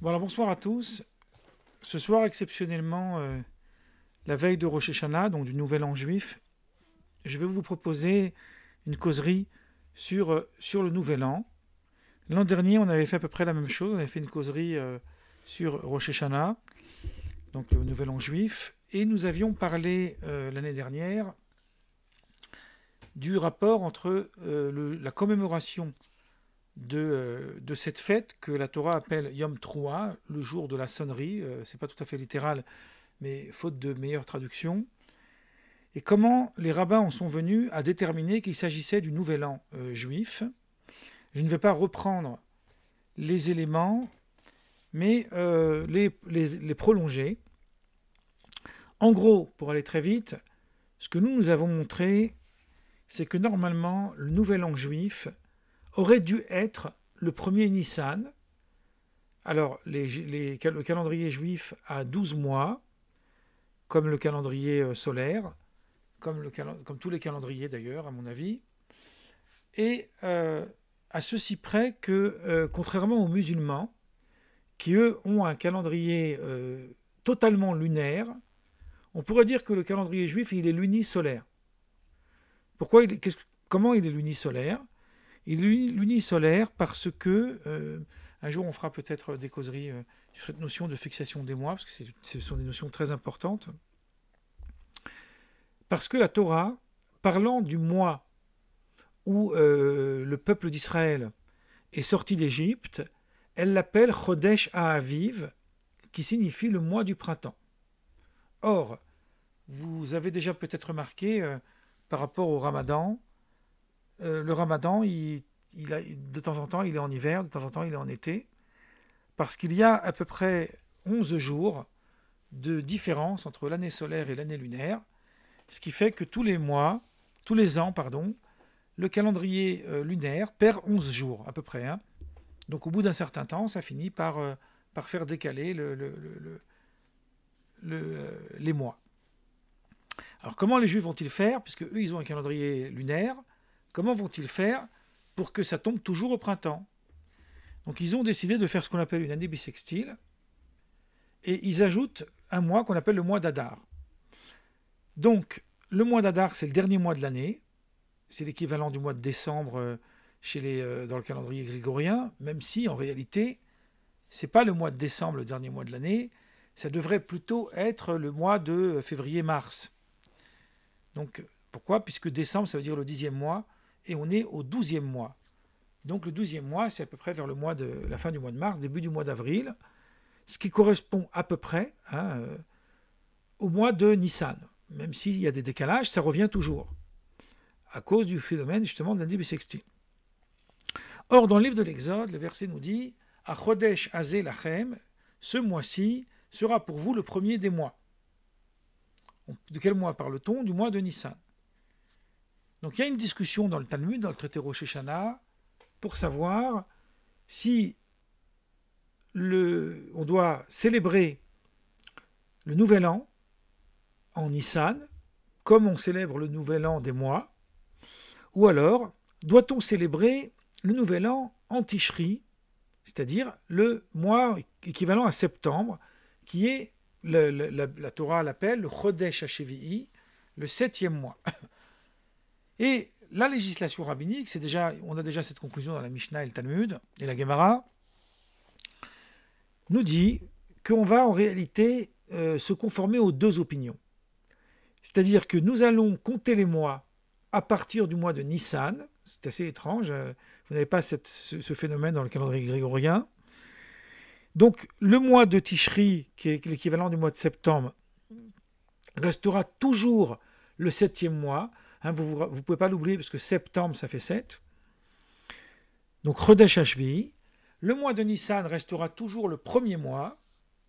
Bon alors bonsoir à tous. Ce soir exceptionnellement, la veille de Rosh Hashanah, donc du Nouvel An juif, je vais vous proposer une causerie sur le Nouvel An. L'an dernier, on avait fait à peu près la même chose. On avait fait une causerie sur Rosh Hashanah, donc le Nouvel An juif. Et nous avions parlé l'année dernière du rapport entre la commémoration de cette fête que la Torah appelle Yom Troua, le jour de la sonnerie. C'est pas tout à fait littéral, mais faute de meilleure traduction. Et comment les rabbins en sont venus à déterminer qu'il s'agissait du Nouvel An juif. Je ne vais pas reprendre les éléments, mais les prolonger. En gros, pour aller très vite, ce que nous avons montré, c'est que normalement, le Nouvel An juif aurait dû être le premier Nissan. Alors, le calendrier juif a 12 mois, comme le calendrier solaire, comme tous les calendriers d'ailleurs, à mon avis. Et à ceci près que, contrairement aux musulmans, qui eux ont un calendrier totalement lunaire, on pourrait dire que le calendrier juif, il est lunisolaire. Comment il est lunisolaire? Il est lunisolaire parce que, un jour on fera peut-être des causeries sur cette notion de fixation des mois, parce que ce sont des notions très importantes. Parce que la Torah, parlant du mois où le peuple d'Israël est sorti d'Égypte, elle l'appelle Chodesh Ha'aviv, qui signifie le mois du printemps. Or, vous avez déjà peut-être remarqué, par rapport au Ramadan, le Ramadan, de temps en temps, il est en hiver, de temps en temps, il est en été, parce qu'il y a à peu près 11 jours de différence entre l'année solaire et l'année lunaire, ce qui fait que tous les ans, le calendrier lunaire perd 11 jours à peu près. Hein. Donc au bout d'un certain temps, ça finit par faire décaler les mois. Alors comment les Juifs vont-ils faire, puisque eux ils ont un calendrier lunaire, comment vont-ils faire pour que ça tombe toujours au printemps? Donc ils ont décidé de faire ce qu'on appelle une année bissextile, et ils ajoutent un mois qu'on appelle le mois d'Adar. Donc le mois d'Adar, c'est le dernier mois de l'année, c'est l'équivalent du mois de décembre dans le calendrier grégorien, même si en réalité, c'est pas le mois de décembre, le dernier mois de l'année, ça devrait plutôt être le mois de février-mars. Donc pourquoi? Puisque décembre, ça veut dire le 10e mois, et on est au 12e mois. Donc le 12e mois, c'est à peu près vers la fin du mois de mars, début du mois d'avril, ce qui correspond à peu près au mois de Nissan. Même s'il y a des décalages, ça revient toujours, à cause du phénomène justement de l'année bissextile. Or, dans le livre de l'Exode, le verset nous dit « A Chodesh Hazeh Lachem » ce mois-ci sera pour vous le premier des mois. De quel mois parle-t-on? Du mois de Nissan. Donc il y a une discussion dans le Talmud, dans le traité Rosh Hashanah, pour savoir si on doit célébrer le Nouvel An en Nissan, comme on célèbre le Nouvel An des mois, ou alors doit-on célébrer le Nouvel An en Tishri, c'est-à-dire le mois équivalent à septembre, qui est, la Torah l'appelle le Chodesh HaShevi'i, le 7e mois. Et la législation rabbinique, on a déjà cette conclusion dans la Mishnah et le Talmud, et la Gemara, nous dit qu'on va en réalité se conformer aux deux opinions. C'est-à-dire que nous allons compter les mois à partir du mois de Nissan, c'est assez étrange, vous n'avez pas ce phénomène dans le calendrier grégorien. Donc le mois de Tishri, qui est l'équivalent du mois de septembre, restera toujours le 7e mois. Hein, vous ne pouvez pas l'oublier parce que septembre, ça fait 7. Donc Chodesh Hashvi. Le mois de Nissan restera toujours le premier mois,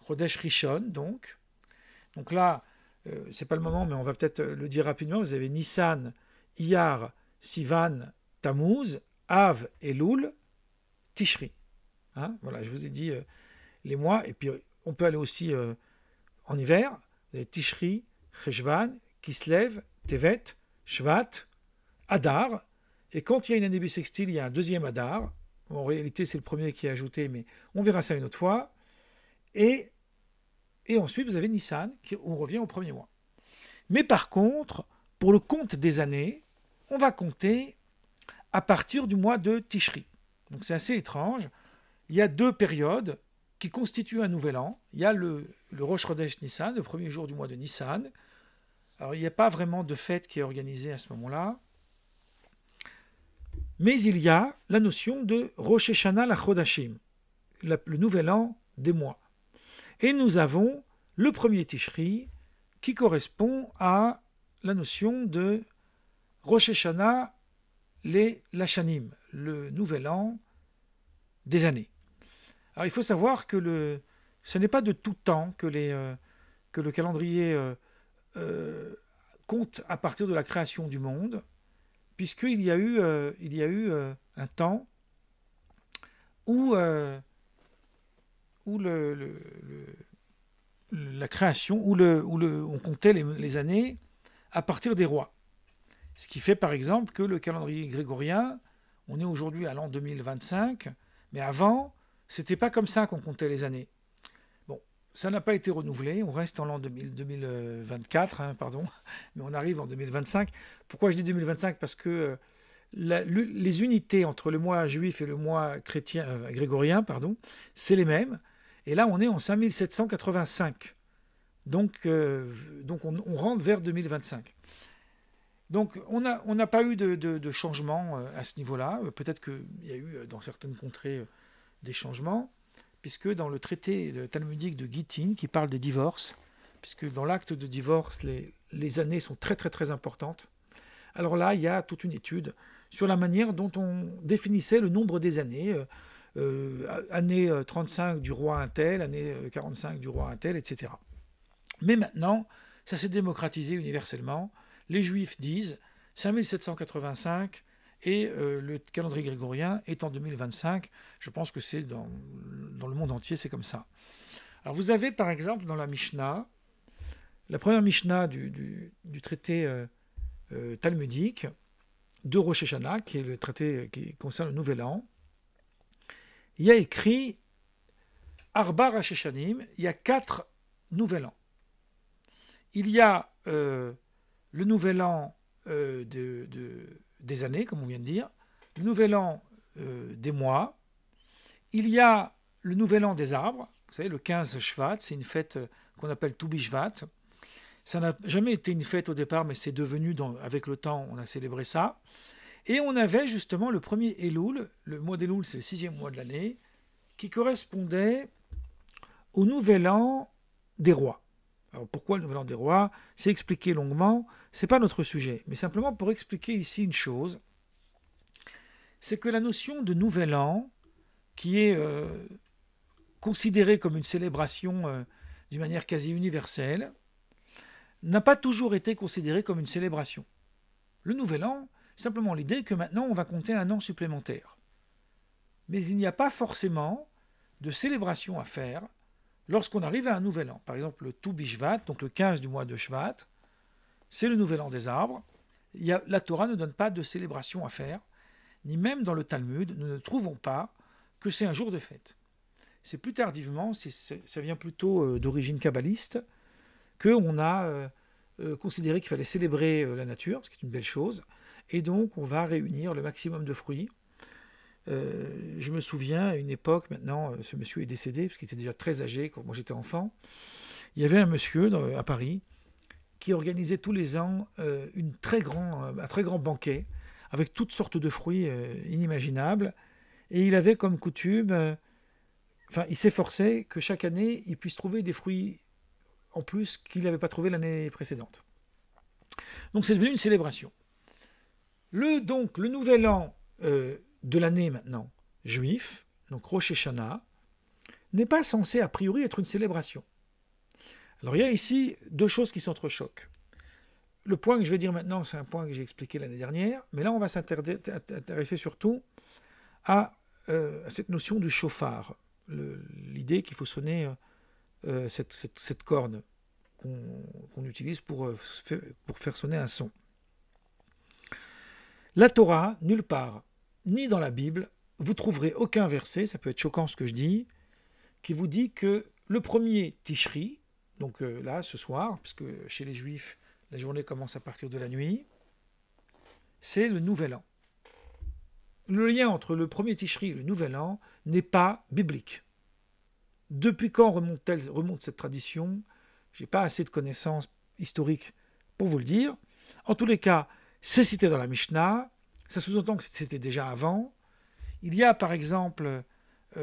Chodesh Rishon, donc. Donc là, c'est pas le moment, mais on va peut-être le dire rapidement. Vous avez Nissan, Iyar, Sivan, Tammuz, Av, Elul, Tishri. Hein, voilà, je vous ai dit les mois. Et puis, on peut aller aussi en hiver. Vous avez Tishri, Cheshvan, Kislev, Tevet, Shvat, Adar. Et quand il y a une année bissextile, il y a un deuxième Adar. En réalité, c'est le premier qui est ajouté, mais on verra ça une autre fois. Et, et ensuite, vous avez Nissan, on revient au premier mois. Mais par contre, pour le compte des années, on va compter à partir du mois de Tishri. Donc c'est assez étrange. Il y a deux périodes qui constituent un nouvel an. Il y a le Rosh Chodesh Nissan, le premier jour du mois de Nissan. Alors il n'y a pas vraiment de fête qui est organisée à ce moment-là. Mais il y a la notion de Rosh Hashanah la Chodashim, le nouvel an des mois. Et nous avons le premier Tishri qui correspond à la notion de Rosh Hashanah les Lashanim, le nouvel an des années. Alors il faut savoir que ce n'est pas de tout temps que le calendrier compte à partir de la création du monde, puisqu'il y a eu un temps où la création, on comptait les années à partir des rois. Ce qui fait par exemple que le calendrier grégorien, on est aujourd'hui à l'an 2025, mais avant, c'était pas comme ça qu'on comptait les années. Bon, ça n'a pas été renouvelé, on reste en l'an 2024, pardon, mais on arrive en 2025. Pourquoi je dis 2025? Parce que les unités entre le mois juif et le mois grégorien, pardon, c'est les mêmes. Et là, on est en 5785. Donc on rentre vers 2025. Donc on n'a pas eu de changement à ce niveau-là. Peut-être qu'il y a eu dans certaines contrées des changements, puisque dans le traité talmudique de Gittin, qui parle des divorces, puisque dans l'acte de divorce, les années sont très très très importantes. Alors là, il y a toute une étude sur la manière dont on définissait le nombre des années, année 35 du roi un tel, année 45 du roi un tel, etc. Mais maintenant, ça s'est démocratisé universellement. Les Juifs disent 5785 et le calendrier grégorien est en 2025. Je pense que c'est dans le monde entier, c'est comme ça. Alors vous avez par exemple dans la Mishnah, la première Mishnah du traité talmudique de Rosh Hashanah, qui est le traité qui concerne le Nouvel An, il y a écrit Arba Rosh Hashanim, il y a 4 Nouvel An. Il y a le Nouvel An des années, comme on vient de dire, le Nouvel An des mois, il y a le Nouvel An des arbres, vous savez, le 15 Shvat, c'est une fête qu'on appelle Toubi Shvat. Ça n'a jamais été une fête au départ, mais c'est devenu, avec le temps, on a célébré ça. Et on avait justement le premier Elul, le mois d'Elul, c'est le 6e mois de l'année, qui correspondait au Nouvel An des rois. Alors pourquoi le Nouvel An des rois? C'est expliqué longuement, c'est pas notre sujet, mais simplement pour expliquer ici une chose, c'est que la notion de Nouvel An, qui est considérée comme une célébration d'une manière quasi universelle, n'a pas toujours été considérée comme une célébration. Le Nouvel An, simplement l'idée que maintenant on va compter un an supplémentaire. Mais il n'y a pas forcément de célébration à faire lorsqu'on arrive à un nouvel an. Par exemple, le Toubi Shvat, donc le 15 du mois de Shvat, c'est le nouvel an des arbres. La Torah ne donne pas de célébration à faire, ni même dans le Talmud, nous ne trouvons pas que c'est un jour de fête. C'est plus tardivement, ça vient plutôt d'origine kabbaliste, qu'on a considéré qu'il fallait célébrer la nature, ce qui est une belle chose, et donc on va réunir le maximum de fruits. Je me souviens, à une époque, maintenant, ce monsieur est décédé, parce qu'il était déjà très âgé quand moi j'étais enfant, il y avait un monsieur à Paris qui organisait tous les ans un très grand banquet, avec toutes sortes de fruits inimaginables, et il avait comme coutume, il s'efforçait que chaque année, il puisse trouver des fruits en plus qu'il n'avait pas trouvé l'année précédente. Donc c'est devenu une célébration. Le nouvel an de l'année maintenant juif, donc Rosh Hashanah, n'est pas censé a priori être une célébration. Alors il y a ici deux choses qui s'entrechoquent. Le point que je vais dire maintenant, c'est un point que j'ai expliqué l'année dernière, mais là on va s'intéresser surtout à cette notion du chauffard, l'idée qu'il faut sonner cette corne qu'on utilise pour faire sonner un son. La Torah, nulle part, ni dans la Bible, vous trouverez aucun verset, ça peut être choquant ce que je dis, qui vous dit que le premier Tishri, donc là, ce soir, parce que chez les Juifs, la journée commence à partir de la nuit, c'est le Nouvel An. Le lien entre le premier Tishri et le Nouvel An n'est pas biblique. Depuis quand remonte cette tradition? Je n'ai pas assez de connaissances historiques pour vous le dire. En tous les cas, c'est cité dans la Mishnah. Ça sous-entend que c'était déjà avant. Il y a par exemple,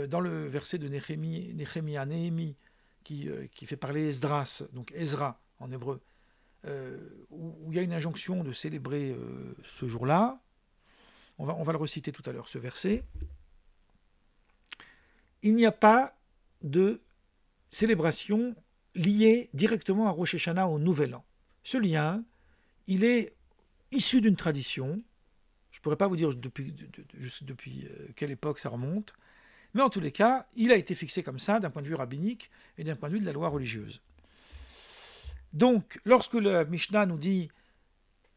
dans le verset de Néhémie, qui fait parler Esdras, donc Ezra en hébreu, où il y a une injonction de célébrer ce jour-là. On va le reciter tout à l'heure, ce verset. Il n'y a pas de célébration liée directement à Rosh Hashanah, au Nouvel An. Ce lien, il est issu d'une tradition. Je ne pourrais pas vous dire depuis quelle époque ça remonte, mais en tous les cas, il a été fixé comme ça d'un point de vue rabbinique et d'un point de vue de la loi religieuse. Donc, lorsque la Mishnah nous dit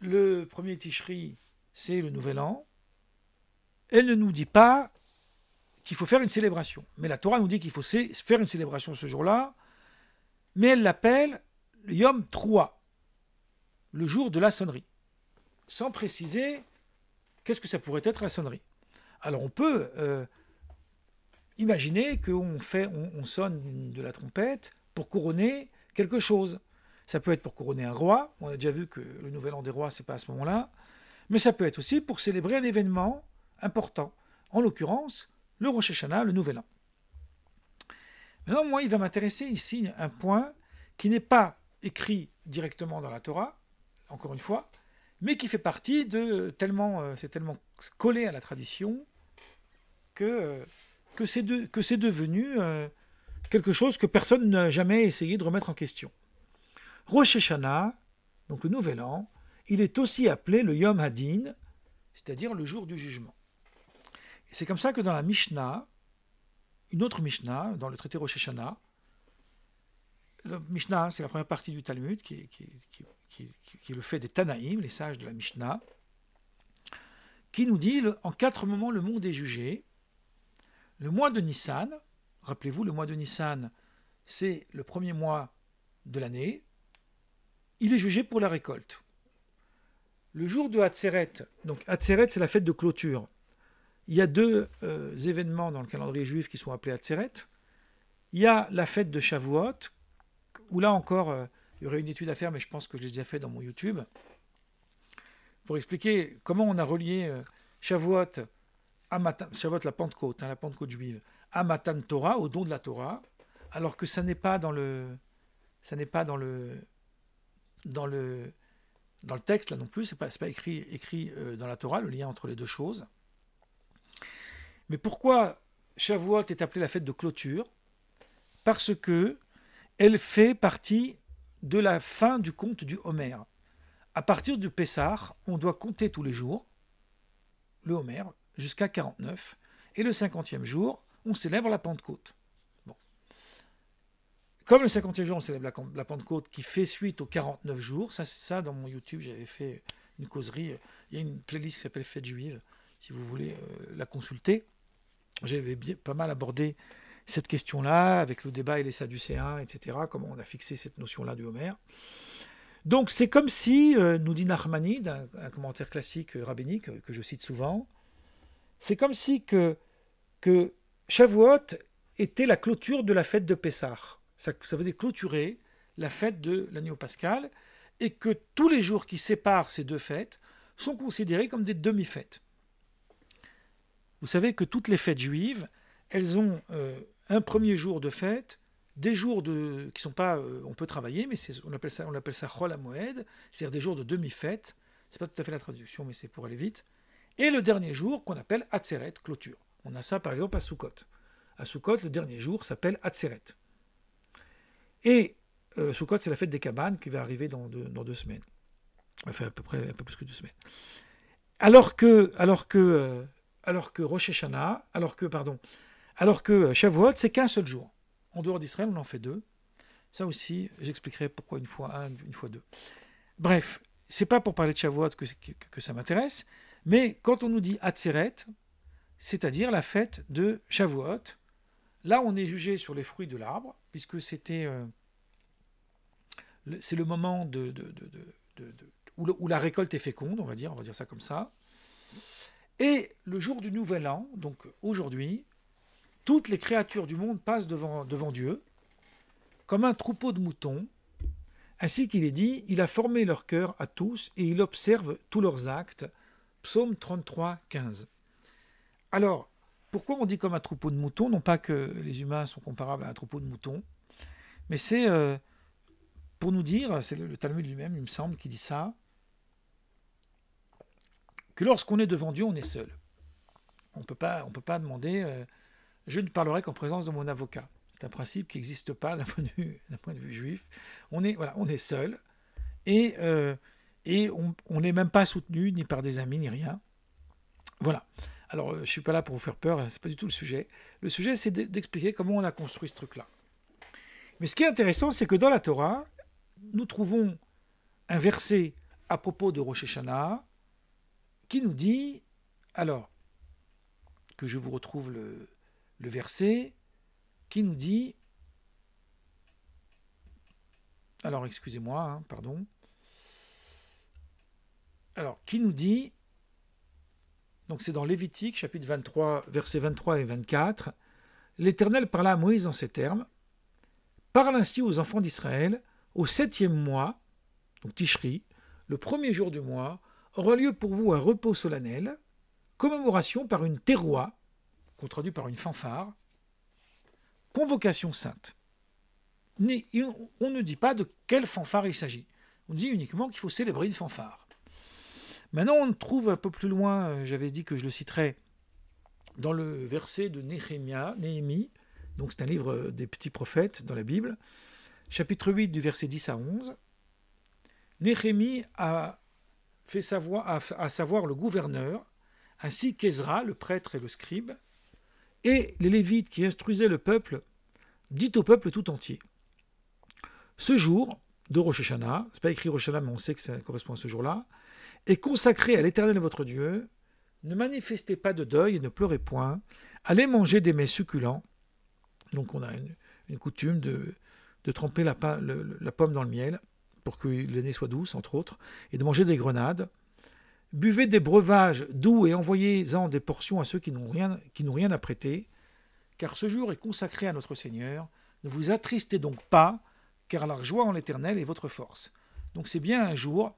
le premier Tishri, c'est le Nouvel An, elle ne nous dit pas qu'il faut faire une célébration. Mais la Torah nous dit qu'il faut faire une célébration ce jour-là, mais elle l'appelle le Yom Troua, le jour de la sonnerie, sans préciser qu'est-ce que ça pourrait être la sonnerie. Alors on peut imaginer qu'on sonne de la trompette pour couronner quelque chose. Ça peut être pour couronner un roi, on a déjà vu que le Nouvel An des rois, c'est pas à ce moment-là, mais ça peut être aussi pour célébrer un événement important, en l'occurrence le Rosh Hashanah, le Nouvel An. Maintenant, moi, il va m'intéresser ici un point qui n'est pas écrit directement dans la Torah, encore une fois, mais qui fait partie c'est tellement collé à la tradition que c'est devenu quelque chose que personne n'a jamais essayé de remettre en question. Rosh Hashanah, donc le Nouvel An, il est aussi appelé le Yom Hadin, c'est-à-dire le jour du jugement. Et c'est comme ça que dans la Mishnah, une autre Mishnah, dans le traité Rosh Hashanah, le Mishnah, c'est la première partie du Talmud, qui est le fait des Tanaïm, les sages de la Mishnah, qui nous dit en 4 moments le monde est jugé. Le mois de Nissan, rappelez-vous, le mois de Nissan, c'est le premier mois de l'année, il est jugé pour la récolte. Le jour de Hatzeret, donc Hatzeret, c'est la fête de clôture. Il y a 2 événements dans le calendrier juif qui sont appelés Hatzeret. Il y a la fête de Shavuot, où là encore, il y aurait une étude à faire, mais je pense que je l'ai déjà fait dans mon YouTube, pour expliquer comment on a relié Shavuot, Shavuot, la Pentecôte, la Pentecôte juive, à Matan Torah, au don de la Torah, alors que ça n'est pas dans le texte là non plus, c'est pas écrit dans la Torah, le lien entre les deux choses. Mais pourquoi Shavuot est appelée la fête de clôture? Parce que elle fait partie de la fin du conte du Homer. À partir du Pessah, on doit compter tous les jours, le Homer, jusqu'à 49, et le 50e jour, on célèbre la Pentecôte. Bon. Comme le 50e jour, on célèbre la Pentecôte qui fait suite aux 49 jours, ça dans mon YouTube, j'avais fait une causerie, il y a une playlist qui s'appelle Fête juive, si vous voulez la consulter. J'avais pas mal abordé cette question-là, avec le débat et les Sadducéens, etc., comment on a fixé cette notion-là du Homer. Donc c'est comme si, nous dit Nachmanide, un commentaire classique rabbinique que je cite souvent, c'est comme si que Shavuot était la clôture de la fête de Pessah. Ça veut dire clôturer la fête de l'agneau pascal, et que tous les jours qui séparent ces 2 fêtes sont considérés comme des demi-fêtes. Vous savez que toutes les fêtes juives, elles ont un premier jour de fête, des jours qui sont pas, on peut travailler, mais on appelle ça Chol HaMoed, c'est-à-dire des jours de demi-fête. C'est pas tout à fait la traduction, mais c'est pour aller vite. Et le dernier jour qu'on appelle Hatzeret, clôture. On a ça par exemple à Sukkot. À Sukkot, le dernier jour s'appelle Hatzeret. Et Sukkot, c'est la fête des cabanes qui va arriver dans 2 semaines. Enfin, à peu près un peu plus que 2 semaines. Alors que Rosh Hashanah, alors que Shavuot, c'est qu'un seul jour. En dehors d'Israël, on en fait 2. Ça aussi, j'expliquerai pourquoi une fois 1, une fois 2. Bref, c'est pas pour parler de Shavuot que ça m'intéresse, mais quand on nous dit Hatzeret, c'est-à-dire la fête de Shavuot, Là, on est jugé sur les fruits de l'arbre, puisque c'est le moment où la récolte est féconde, on va dire ça comme ça. Et le jour du Nouvel An, donc aujourd'hui, toutes les créatures du monde passent devant Dieu, comme un troupeau de moutons. Ainsi qu'il est dit, il a formé leur cœur à tous et il observe tous leurs actes. Psaume 33, 15. Alors, pourquoi on dit comme un troupeau de moutons? Non pas que les humains sont comparables à un troupeau de moutons, mais c'est pour nous dire, c'est le Talmud lui-même, il me semble, qui dit ça, que lorsqu'on est devant Dieu, on est seul. On ne peut pas demander je ne parlerai qu'en présence de mon avocat. C'est un principe qui n'existe pas d'un point de vue juif. On est seul et on n'est même pas soutenu ni par des amis ni rien. Voilà. Alors, je ne suis pas là pour vous faire peur, ce n'est pas du tout le sujet. Le sujet, c'est d'expliquer comment on a construit ce truc-là. Mais ce qui est intéressant, c'est que dans la Torah, nous trouvons un verset à propos de Rosh Hashanah qui nous dit, alors, que je vous retrouve le verset, qui nous dit, alors excusez-moi, pardon, alors qui nous dit, donc c'est dans Lévitique, chapitre 23, versets 23 et 24, l'Éternel parla à Moïse en ces termes, parle ainsi aux enfants d'Israël, au 7e mois, donc Tishri, le premier jour du mois, aura lieu pour vous un repos solennel, commémoration par une teroua, qu'on traduit par une fanfare, convocation sainte. On ne dit pas de quelle fanfare il s'agit. On dit uniquement qu'il faut célébrer une fanfare. Maintenant, on trouve un peu plus loin, j'avais dit que je le citerais, dans le verset de Néhémie, donc c'est un livre des petits prophètes dans la Bible, chapitre 8 du verset 10 à 11. Néhémie a fait savoir le gouverneur, ainsi qu'Ezra, le prêtre et le scribe, et les Lévites qui instruisaient le peuple, dit au peuple tout entier. Ce jour de Rosh Hashanah, c'est pas écrit Rosh Hashanah, mais on sait que ça correspond à ce jour-là, est consacré à l'Éternel votre Dieu. Ne manifestez pas de deuil et ne pleurez point. Allez manger des mets succulents. Donc on a une coutume de tremper la pomme dans le miel pour que le nez soit douce, entre autres, et de manger des grenades. Buvez des breuvages doux et envoyez-en des portions à ceux qui n'ont rien à prêter, car ce jour est consacré à notre Seigneur. Ne vous attristez donc pas, car la joie en l'Éternel est votre force. Donc c'est bien un jour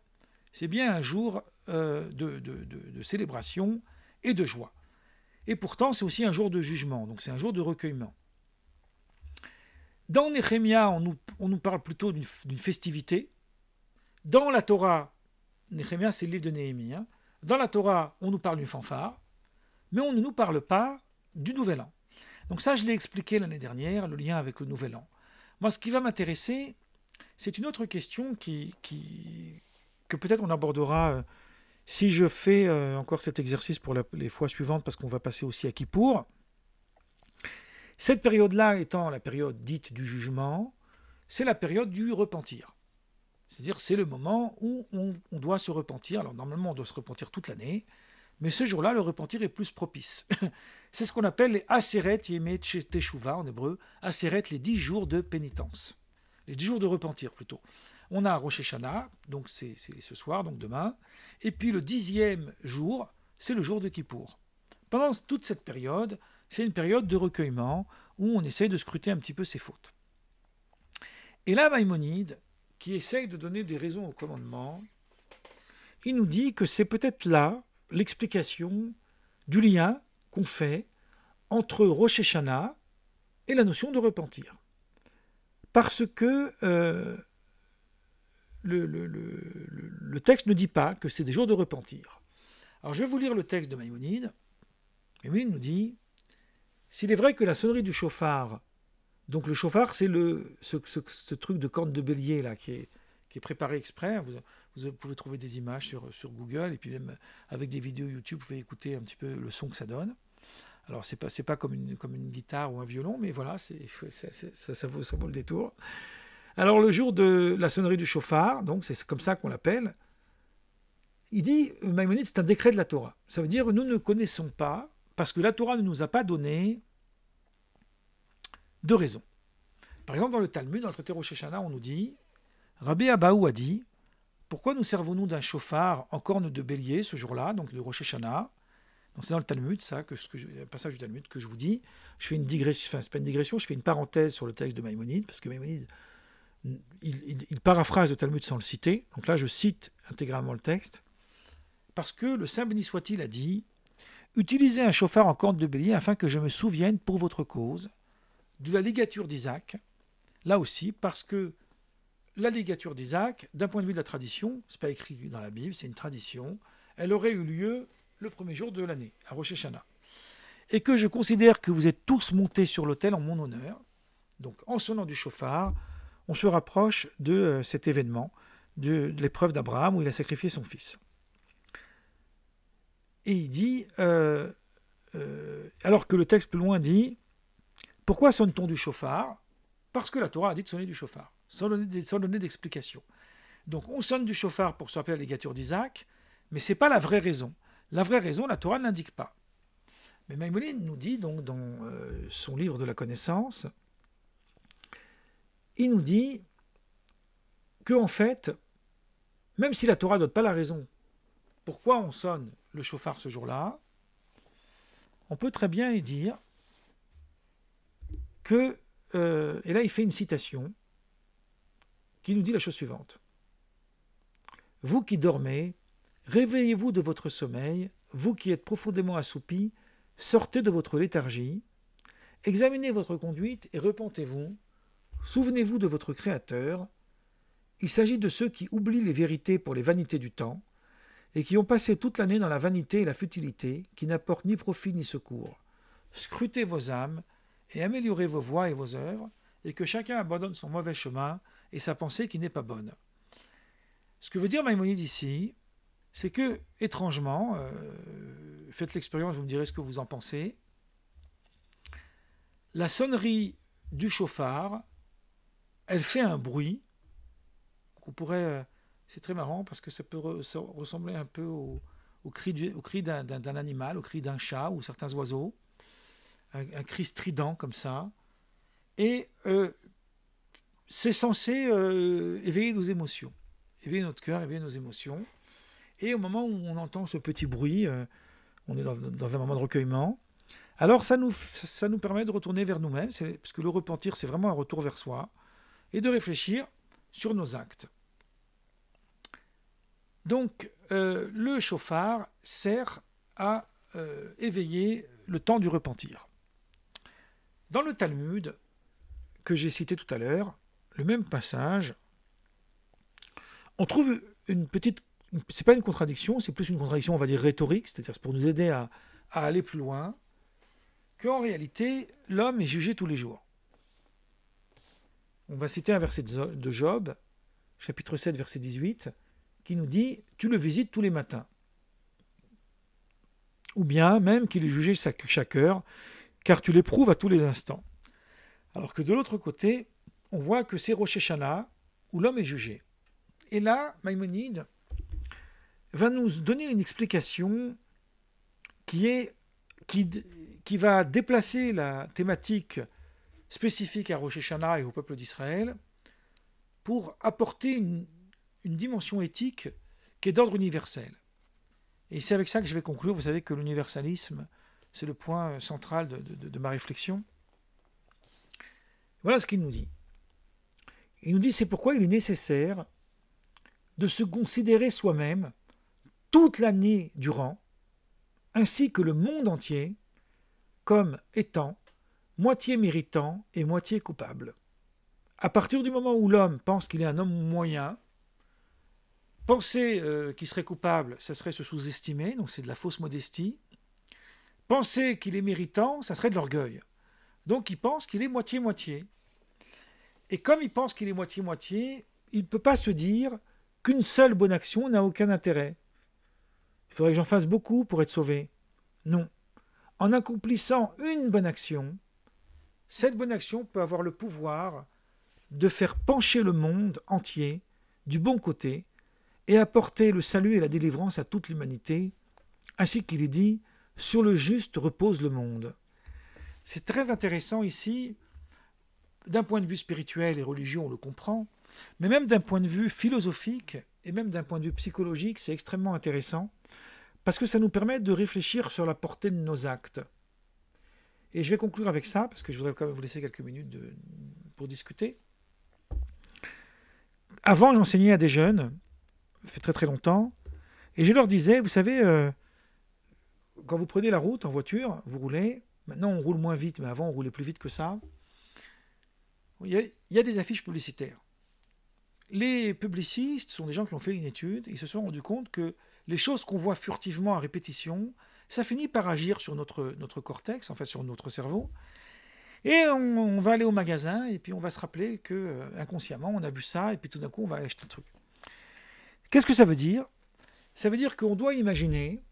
de célébration et de joie. Et pourtant, c'est aussi un jour de jugement, donc c'est un jour de recueillement. Dans Néhémia, on nous parle plutôt d'une festivité. Dans la Torah, Néhémia, c'est le livre de Néhémie. Dans la Torah, on nous parle d'une fanfare, mais on ne nous parle pas du Nouvel An. Donc ça, je l'ai expliqué l'année dernière, le lien avec le Nouvel An. Moi, ce qui va m'intéresser, c'est une autre question que peut-être on abordera si je fais encore cet exercice pour les fois suivantes, parce qu'on va passer aussi à Kippour. Cette période-là étant la période dite du jugement, c'est la période du repentir. C'est-à-dire c'est le moment où on doit se repentir. Alors normalement on doit se repentir toute l'année, mais ce jour-là le repentir est plus propice. C'est ce qu'on appelle les Aseret Yemei Teshuva en hébreu, Aseret, les 10 jours de pénitence. Les 10 jours de repentir plutôt. On a Rosh Hashanah, donc c'est ce soir, donc demain, et puis le 10e jour, c'est le jour de Kippour. Pendant toute cette période, c'est une période de recueillement où on essaye de scruter un petit peu ses fautes. Et là, Maïmonide, qui essaye de donner des raisons au commandement, il nous dit que c'est peut-être là l'explication du lien qu'on fait entre Rosh Hashanah et la notion de repentir. Parce que le texte ne dit pas que c'est des jours de repentir. Alors je vais vous lire le texte de Maïmonide. Maïmonide nous dit « S'il est vrai que la sonnerie du chauffard, donc le chauffard c'est ce truc de corne de bélier là, qui est préparé exprès, vous pouvez trouver des images sur Google, et puis même avec des vidéos YouTube, vous pouvez écouter un petit peu le son que ça donne. Alors c'est pas comme une guitare ou un violon, mais voilà, ça vaut le détour. Alors le jour de la sonnerie du chauffard, donc c'est comme ça qu'on l'appelle, il dit, Maïmonide, c'est un décret de la Torah. Ça veut dire nous ne connaissons pas, parce que la Torah ne nous a pas donné Deux raisons. Par exemple, dans le Talmud, dans le traité Rosh Hashanah, on nous dit, Rabbi Abaou a dit, pourquoi nous servons-nous d'un chauffard en corne de bélier ce jour-là, donc de Rosh Hashanah? Donc c'est dans le Talmud, ça, un passage du Talmud que je vous dis. Je fais une digression, enfin c'est pas une digression, je fais une parenthèse sur le texte de Maïmonide, parce que Maïmonide, il paraphrase le Talmud sans le citer. Donc là, je cite intégralement le texte. Parce que le Saint béni soit-il a dit, utilisez un chauffard en corne de bélier afin que je me souvienne pour votre cause de la ligature d'Isaac. Là aussi, parce que la ligature d'Isaac, d'un point de vue de la tradition, c'est pas écrit dans la Bible, c'est une tradition, elle aurait eu lieu le premier jour de l'année, à Rosh Hashanah. Et que je considère que vous êtes tous montés sur l'autel en mon honneur. Donc, en sonnant du chauffard, on se rapproche de cet événement, de l'épreuve d'Abraham où il a sacrifié son fils. Et il dit, alors que le texte plus loin dit, pourquoi sonne-t-on du chauffard? Parce que la Torah a dit de sonner du chauffard, sans donner d'explication. Donc on sonne du chauffard pour se rappeler la ligature d'Isaac, mais ce n'est pas la vraie raison. La vraie raison, la Torah ne l'indique pas. Mais Maïmonide nous dit donc dans son livre de la connaissance, il nous dit que en fait, même si la Torah ne donne pas la raison pourquoi on sonne le chauffard ce jour-là, on peut très bien y dire que, et là il fait une citation qui nous dit la chose suivante. Vous qui dormez, réveillez-vous de votre sommeil, vous qui êtes profondément assoupis, sortez de votre léthargie, examinez votre conduite et repentez-vous, souvenez-vous de votre Créateur. Il s'agit de ceux qui oublient les vérités pour les vanités du temps, et qui ont passé toute l'année dans la vanité et la futilité, qui n'apportent ni profit ni secours. Scrutez vos âmes et améliorez vos voies et vos œuvres, et que chacun abandonne son mauvais chemin et sa pensée qui n'est pas bonne. Ce que veut dire Maïmonide ici, c'est que, étrangement, faites l'expérience, vous me direz ce que vous en pensez, la sonnerie du chauffard, elle fait un bruit qu'on pourrait... c'est très marrant parce que ça peut ressembler un peu au cri d'un animal, au cri d'un chat ou certains oiseaux, un cri strident comme ça. Et c'est censé éveiller nos émotions, éveiller notre cœur, éveiller nos émotions. Et au moment où on entend ce petit bruit, on est dans un moment de recueillement, alors ça nous permet de retourner vers nous-mêmes, parce que le repentir, c'est vraiment un retour vers soi, et de réfléchir sur nos actes. Donc, le chauffard sert à éveiller le temps du repentir. Dans le Talmud, que j'ai cité tout à l'heure, le même passage, on trouve une petite... c'est pas une contradiction, c'est plus une contradiction, on va dire, rhétorique, c'est-à-dire pour nous aider à aller plus loin, qu'en réalité, l'homme est jugé tous les jours. On va citer un verset de Job, chapitre 7, verset 18, qui nous dit « Tu le visites tous les matins ». Ou bien même qu'il est jugé chaque heure, car tu l'éprouves à tous les instants. Alors que de l'autre côté, on voit que c'est Rosh Hashanah, où l'homme est jugé. Et là, Maïmonide va nous donner une explication qui va déplacer la thématique spécifique à Rosh Hashanah et au peuple d'Israël pour apporter une dimension éthique qui est d'ordre universel. Et c'est avec ça que je vais conclure. Vous savez que l'universalisme, c'est le point central de ma réflexion. Voilà ce qu'il nous dit. Il nous dit c'est pourquoi il est nécessaire de se considérer soi-même toute l'année durant, ainsi que le monde entier, comme étant moitié méritant et moitié coupable. À partir du moment où l'homme pense qu'il est un homme moyen, penser qu'il serait coupable, ça serait se sous-estimer, donc c'est de la fausse modestie. Penser qu'il est méritant, ça serait de l'orgueil. Donc il pense qu'il est moitié-moitié. Et comme il pense qu'il est moitié-moitié, il ne peut pas se dire qu'une seule bonne action n'a aucun intérêt. Il faudrait que j'en fasse beaucoup pour être sauvé. Non. En accomplissant une bonne action, cette bonne action peut avoir le pouvoir de faire pencher le monde entier du bon côté et apporter le salut et la délivrance à toute l'humanité, ainsi qu'il est dit « Sur le juste repose le monde ». C'est très intéressant ici, d'un point de vue spirituel et religieux, on le comprend, mais même d'un point de vue philosophique et même d'un point de vue psychologique, c'est extrêmement intéressant parce que ça nous permet de réfléchir sur la portée de nos actes. Et je vais conclure avec ça, parce que je voudrais quand même vous laisser quelques minutes pour discuter. Avant, j'enseignais à des jeunes, ça fait très très longtemps, et je leur disais, vous savez, quand vous prenez la route en voiture, vous roulez, maintenant on roule moins vite, mais avant on roulait plus vite que ça, il y a des affiches publicitaires. Les publicistes sont des gens qui ont fait une étude, et ils se sont rendus compte que les choses qu'on voit furtivement à répétition, ça finit par agir sur notre cortex, enfin sur notre cerveau, et on va aller au magasin, et puis on va se rappeler que inconsciemment on a vu ça, et puis tout d'un coup on va acheter un truc. Qu'est-ce que ça veut dire? Ça veut dire qu'on doit imaginer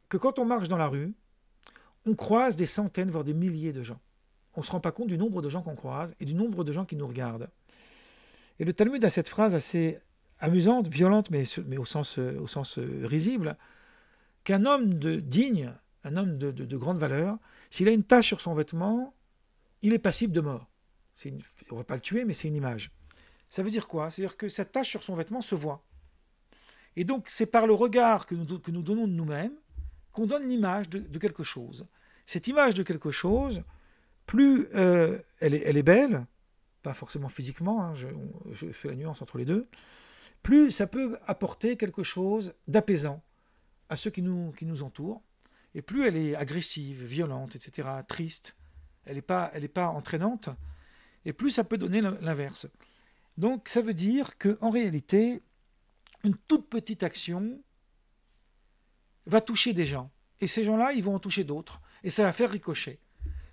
que quand on marche dans la rue, on croise des centaines, voire des milliers de gens. On ne se rend pas compte du nombre de gens qu'on croise et du nombre de gens qui nous regardent. Et le Talmud a cette phrase assez amusante, violente, mais au sens risible, qu'un homme digne, un homme de grande valeur, s'il a une tache sur son vêtement, il est passible de mort. On ne va pas le tuer, mais c'est une image. Ça veut dire quoi? C'est-à-dire que cette tache sur son vêtement se voit. Et donc, c'est par le regard que nous donnons de nous-mêmes qu'on donne l'image de quelque chose. Cette image de quelque chose, plus elle est belle, pas forcément physiquement, hein, je fais la nuance entre les deux, plus ça peut apporter quelque chose d'apaisant à ceux qui nous entourent, et plus elle est agressive, violente, etc., triste, elle n'est pas entraînante, et plus ça peut donner l'inverse. Donc ça veut dire qu'en réalité, une toute petite action va toucher des gens, et ces gens-là, ils vont en toucher d'autres, et ça va faire ricocher.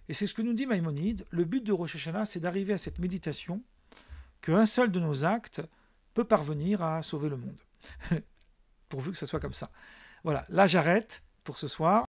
Et c'est ce que nous dit Maïmonide, le but de Rosh Hashanah, c'est d'arriver à cette méditation qu'un seul de nos actes peut parvenir à sauver le monde. Pourvu que ça soit comme ça. Voilà, là j'arrête pour ce soir.